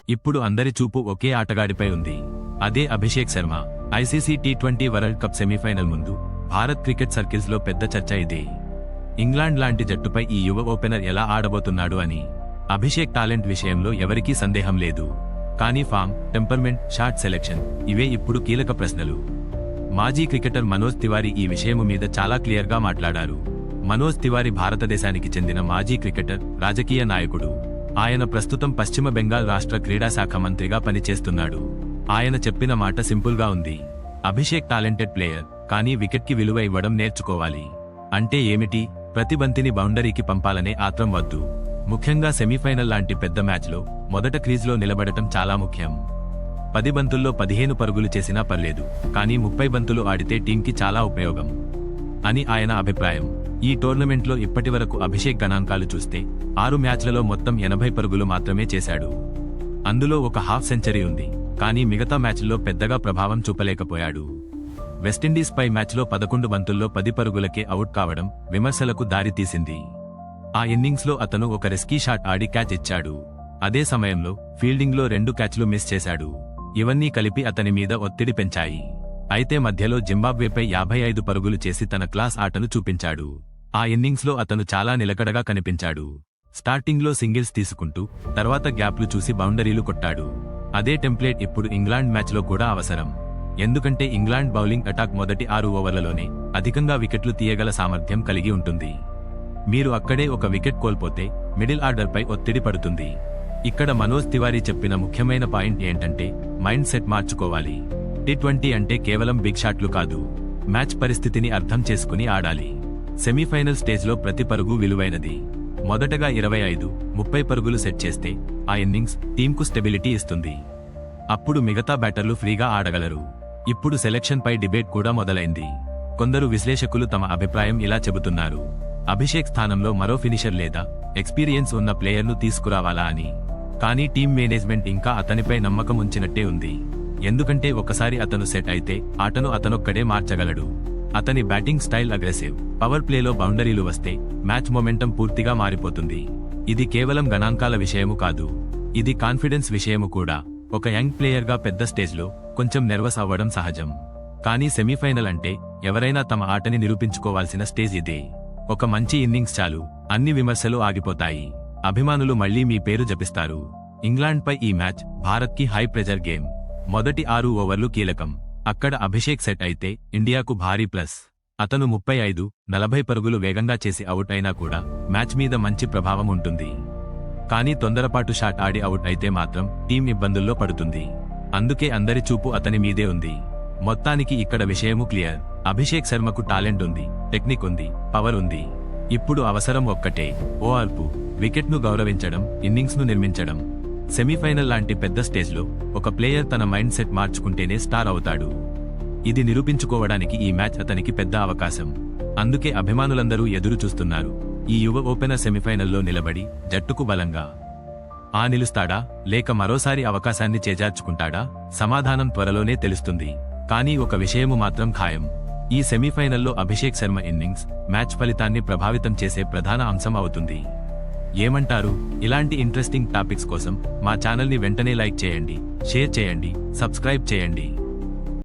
ఇప్పుడు అందరి చూపు ఒకే ఆటగాడిపై ఉంది. అదే Abhishek Sharma. ICC T20 world cup semi-final ముందు భారత్ క్రికెట్ సర్కిల్స్ లో పెద్ద చర్చ ఇదే. ఇంగ్లాండ్ లాంటి జట్టుపై ఈ యువ ఓపెనర్ ఎలా ఆడబోతున్నాడు అని. అభిషేక్ టాలెంట్ విషయంలో ఎవరికీ సందేహం లేదు. కానీ ఫామ్, టెంపర్మెంట్, షాట్ సెలెక్షన్ ఇవే ఇప్పుడు కీలక ప్రశ్నలు. మాజీ క్రికెటర్ మనోజ్ తివారీ ఈ విషయము మీద చాలా క్లియర్గా మాట్లాడారు. మనోజ్ తివారీ భారతదేశానికి చెందిన మాజీ క్రికెటర్, రాజకీయ నాయకుడు. ఆయన ప్రస్తుతం పశ్చిమ బెంగాల్ రాష్ట్ర క్రీడా శాఖ మంత్రిగా పనిచేస్తున్నాడు. ఆయన చెప్పిన మాట సింపుల్గా ఉంది. అభిషేక్ టాలెంటెడ్ ప్లేయర్, కానీ వికెట్కి విలువ ఇవ్వడం నేర్చుకోవాలి. అంటే ఏమిటి? ప్రతి బంతిని బౌండరీకి పంపాలనే ఆత్రం వద్దు. ముఖ్యంగా సెమీఫైనల్ లాంటి పెద్ద మ్యాచ్లో మొదట క్రీజ్లో నిలబడటం చాలా ముఖ్యం. 10 బంతుల్లో 15 పరుగులు చేసినా పర్లేదు, కానీ 30 బంతులు ఆడితే టీంకి చాలా ఉపయోగం అని ఆయన అభిప్రాయం. ఈ టోర్నమెంట్లో ఇప్పటివరకు అభిషేక్ గణాంకాలు చూస్తే 6 మ్యాచ్లలో మొత్తం 80 పరుగులు మాత్రమే చేశాడు. అందులో ఒక హాఫ్ సెంచరీ ఉంది, కానీ మిగతా మ్యాచ్ల్లో పెద్దగా ప్రభావం చూపలేకపోయాడు. వెస్టిండీస్ పై మ్యాచ్లో 11 బంతుల్లో 10 పరుగులకే అవుట్ కావడం విమర్శలకు దారితీసింది. ఆ ఇన్నింగ్స్లో అతను ఒక రిస్కీ షాట్ ఆడి క్యాచ్ ఇచ్చాడు. అదే సమయంలో ఫీల్డింగ్లో 2 క్యాచ్లు మిస్ చేశాడు. ఇవన్నీ కలిపి అతని మీద ఒత్తిడి పెంచాయి. అయితే మధ్యలో జింబాబ్వేపై 55 పరుగులు చేసి తన క్లాస్ ఆటను చూపించాడు. ఆ ఇన్నింగ్స్లో అతను చాలా నిలకడగా కనిపించాడు. స్టార్టింగ్లో సింగిల్స్ తీసుకుంటూ తర్వాత గ్యాప్లు చూసి బౌండరీలు కొట్టాడు. అదే టెంప్లేట్ ఇప్పుడు ఇంగ్లాండ్ మ్యాచ్లో కూడా అవసరం. ఎందుకంటే ఇంగ్లాండ్ బౌలింగ్ అటాక్ మొదటి 6 ఓవర్లలోనే అధికంగా వికెట్లు తీయగల సామర్థ్యం కలిగి ఉంటుంది. మీరు అక్కడే ఒక వికెట్ కోల్పోతే మిడిల్ ఆర్డర్పై ఒత్తిడి పడుతుంది. ఇక్కడ మనోజ్ తివారీ చెప్పిన ముఖ్యమైన పాయింట్ ఏంటంటే మైండ్ సెట్ మార్చుకోవాలి. టీ20 అంటే కేవలం బిగ్ షాట్లు కాదు. మ్యాచ్ పరిస్థితిని అర్థం చేసుకుని ఆడాలి. సెమీఫైనల్ స్టేజ్లో ప్రతి పరుగు విలువైనది. మొదటగా 25-30 పరుగులు సెట్ చేస్తే ఆ ఇన్నింగ్స్ టీంకు స్టెబిలిటీ ఇస్తుంది. అప్పుడు మిగతా బ్యాటర్లు ఫ్రీగా ఆడగలరు. ఇప్పుడు సెలెక్షన్ పై డిబేట్ కూడా మొదలైంది. కొందరు విశ్లేషకులు తమ అభిప్రాయం ఇలా చెబుతున్నారు: అభిషేక్ స్థానంలో మరో ఫినిషర్ లేదా ఎక్స్పీరియన్స్ ఉన్న ప్లేయర్ను తీసుకురావాలా అని. కానీ టీం మేనేజ్మెంట్ ఇంకా అతనిపై నమ్మకం ఉంచినట్టే ఉంది. ఎందుకంటే ఒకసారి అతను సెట్ అయితే ఆటను అతనొక్కడే మార్చగలడు. అతని బ్యాటింగ్ స్టైల్ అగ్రెసివ్. పవర్ ప్లేలో బౌండరీలు వస్తే మ్యాచ్ మొమెంటం పూర్తిగా మారిపోతుంది. ఇది కేవలం గణాంకాల విషయము కాదు, ఇది కాన్ఫిడెన్స్ విషయము కూడా. ఒక యంగ్ ప్లేయర్గా పెద్ద స్టేజ్లో కొంచెం నెర్వస్ అవ్వడం సహజం. కానీ సెమీఫైనల్ అంటే ఎవరైనా తమ ఆటని నిరూపించుకోవాల్సిన స్టేజ్ ఇదే. ఒక మంచి ఇన్నింగ్స్ చాలు, అన్ని విమర్శలు ఆగిపోతాయి. అభిమానులు మళ్లీ మీ పేరు జపిస్తారు. ఇంగ్లాండ్పై ఈ మ్యాచ్ భారత్కి హై ప్రెజర్ గేమ్. మొదటి 6 ఓవర్లు కీలకం. అక్కడ అభిషేక్ సెట్ అయితే ఇండియాకు భారీ ప్లస్. అతను 35-40 పరుగులు వేగంగా చేసి అవుట్ అయినా కూడా మ్యాచ్ మీద మంచి ప్రభావం ఉంటుంది. కానీ తొందరపాటు షాట్ ఆడి అవుట్ అయితే మాత్రం టీం ఇబ్బందుల్లో పడుతుంది. అందుకే అందరి చూపు అతని మీదే ఉంది. మొత్తానికి ఇక్కడ విషయము క్లియర్. అభిషేక్ శర్మకు టాలెంట్ ఉంది, టెక్నిక్ ఉంది, పవర్ ఉంది. ఇప్పుడు అవసరం ఒక్కటే: ఓర్పు, వికెట్ను గౌరవించడం, ఇన్నింగ్స్ను నిర్మించడం. సెమీఫైనల్ లాంటి పెద్ద స్టేజ్లో ఒక ప్లేయర్ తన మైండ్ సెట్ మార్చుకుంటేనే స్టార్ అవుతాడు. ఇది నిరూపించుకోవడానికి ఈ మ్యాచ్ అతనికి పెద్ద అవకాశం. అందుకే అభిమానులందరూ ఎదురు చూస్తున్నారు. ఈ యువ ఓపెనర్ సెమీఫైనల్లో నిలబడి జట్టుకు బలంగా నిలుస్తాడా, లేక మరోసారి అవకాశాన్ని చేజార్చుకుంటాడా? సమాధానం త్వరలోనే తెలుస్తుంది. కానీ ఒక విషయము మాత్రం ఖాయం: ఈ సెమీఫైనల్లో అభిషేక్ శర్మ ఇన్నింగ్స్ మ్యాచ్ ఫలితాన్ని ప్రభావితం చేసే ప్రధాన అంశం అవుతుంది. ఏమంటారు? ఇలాంటి ఇంట్రెస్టింగ్ టాపిక్స్ కోసం మా ఛానల్ని వెంటనే లైక్ చేయండి, షేర్ చేయండి, సబ్స్క్రైబ్ చేయండి.